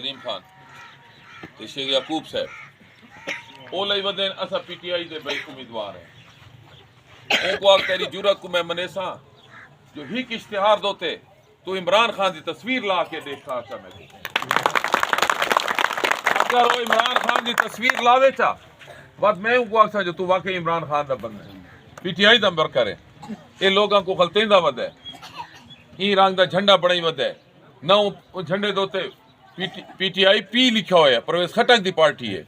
کریم خان تے شیخ یعقوب صاحب او لئی ودین اسا پی ٹی آئی دے بھائی امیدوار ہیں او کو آگ تیری جرات کو میں منیسا جو ہی کی اشتہار دوتے تو عمران خان دی تصویر لا کے دیکھا چا میں اگر وہ عمران خان دی تصویر لاوے چا بات میں ان کو آگ سا جو تو واقعی عمران خان دا بند ہے پی ٹی آئی دا مبر کرے اے لوگاں کو غلطیں دا ود ہے ای رنگ دا جھنڈا بڑھائی ود ہے نہ وہ جھنڈے دوتے پی ٹی آئی پی لکھا ہویا ہے پرویز خٹک دی پارٹی ہے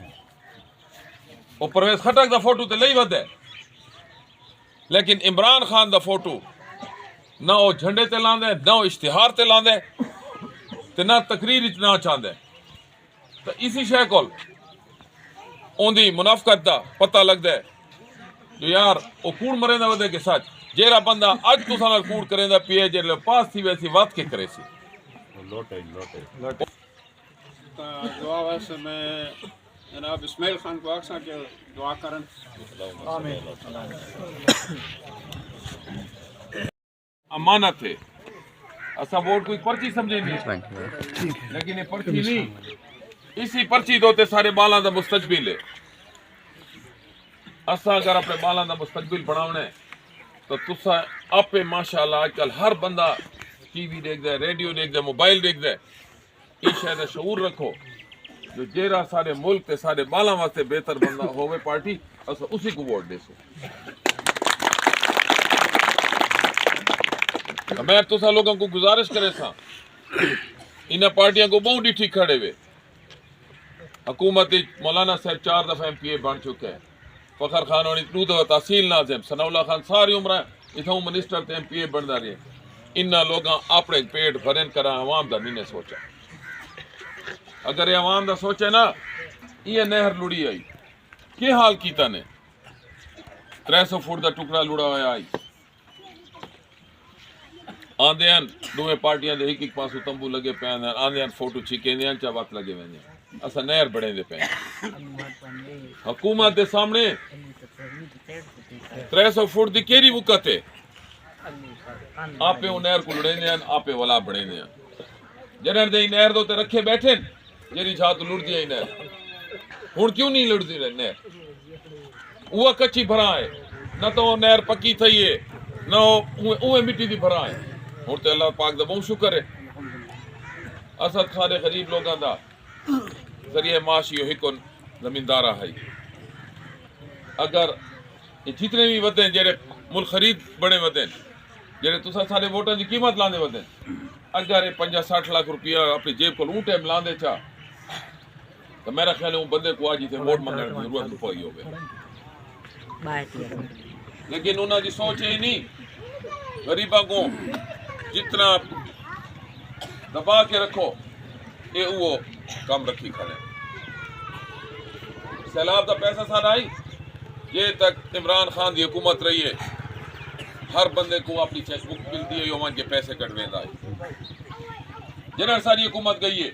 وہ پرویز خٹک دا فوٹو تے لئی ود ہے لیکن عمران خان دا فوٹو نہ وہ جھنڈے تے لاندے نہ وہ اشتہار تے لاندے تے نہ تقریر اتنا چاندے تو اسی شے کول اون دی منافقت دا پتہ لگدا ہے جو یار وہ کوڑ مرے دا ودے کے سچ جیڑا بندہ اج تساں نال کوڑ کرے دا پیے جے پاس تھی ویسی وات کے کرے سی لوٹے دعا ویسے میں جناب اسماعیل خان کو آکساں کہ دعا کرن امانت ہے اسا ووٹ کوئی پرچی سمجھے نہیں لیکن یہ پرچی نہیں اسی پرچی دوتے سارے بالاں دا مستقبل ہے اسا اگر اپنے بالاں دا مستقبل بناونا ہے تو تسا آپ ماشاءاللہ آج کل ہر بندہ ٹی وی دیکھ دے ریڈیو دیکھ دے موبائل دیکھ دے اس شے دا شعور رکھو جو جیرا سارے ملک تے سارے بالاں واسطے بہتر بندہ ہوئے پارٹی اسا اسی کو ووٹ دے سو میں تسا لوگوں کو گزارش کرے سا انہاں پارٹیاں کو بہت ڈیٹھی کھڑے ہوئے حکومت مولانا صاحب 4 دفعہ ایم پی اے بن چکے ہیں فخر خان اور 2 دفعہ تحصیل ناظم ثناء اللہ خان ساری عمرہ اتھوں منسٹر تے ایم پی اے بندا رہے انہاں لوگاں اپنے پیٹ بھرن کرا عوام دا نہیں نے سوچا اگر یہ عوام دا سوچے نا یہ نہر لڑی آئی کی حال کیتا نے 300 فٹ دا ٹکڑا لڑا ہوا آئی آندیاں دوے پارٹیاں دے ایک پاسو تمبو لگے پین آندیاں فوٹو چھکیندیاں چا وقت لگے ویندے اسا نہر بڑے دے پین حکومت دے سامنے 300 فٹ دی کیری وقت ہے آپے وہ نہر کو لڑے دیاں آپے ولا بڑے دیاں جنہاں دے نہر دو تے رکھے بیٹھے جیری چھا تو لڑ دیا ہی نہر ہن کیوں نہیں لڑ دی نہر وہ کچی بھرا ہے نہ تو نہر پکی تھی ہے نہ اوے مٹی دی بھرا ہے ہن تے اللہ پاک دا بہت شکر ہے اسد سارے غریب لوگاں دا ذریعہ معاشی ہکو زمیندارہ ہے اگر یہ جتنے بھی ودیں جڑے ملک خرید بڑے ودیں جڑے تسا سارے ووٹاں دی قیمت لاندے ودیں اگر یہ 50-60 لاکھ روپیہ اپنی جیب کو اون ٹائم لاندے چا تو میرا خیال ہے وہ بندے کو آج ہی ووٹ منگنے کی ضرورت نہیں پڑی ہوگی لیکن انہوں نے سوچ ہی نہیں غریباں کو جتنا دبا کے رکھو یہ وہ کم رکھی کھڑے سیلاب دا پیسہ سارا آئی یہ تک عمران خان دی حکومت رہی ہے ہر بندے کو اپنی چیک بک ملتی ہے یومان کے پیسے کٹویں آئی جنہاں ساری حکومت گئی ہے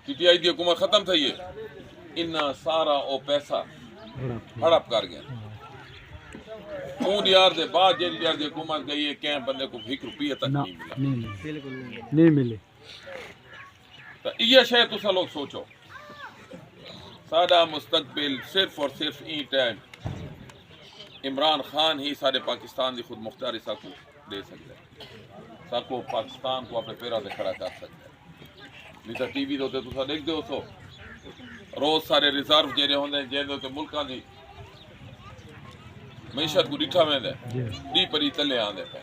پی ٹی آئی دی حکومت ختم تھی ہے انہاں سارا او پیسہ ہڑپ کر گیا اون یار دے بعد جیل یار دی حکومت گئی ہے کہیں بندے کو 1 روپیہ تک نہیں ملا نہیں ملے تو یہ شے تسا لوگ سوچو سادہ مستقبل صرف اور صرف این ٹائم عمران خان ہی سارے پاکستان دی خود مختاری ساکو دے سکتا ہے ساکو پاکستان کو اپنے پیرا دے کھڑا کر سکتا ہے نہیں تو ٹی وی دوتے تسا دیکھ دو سو روز سارے ریزرو جیرے ہوندے جے دوتے ملکاں دی معیشت کو ڈٹھا میں دے ڈی پری تلے آندے پہ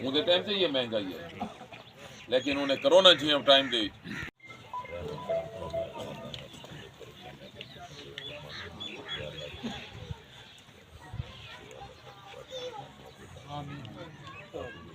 مجھے ٹائم سے یہ مہنگائی ہے لیکن انہیں کرونا جی ہم ٹائم دے آمین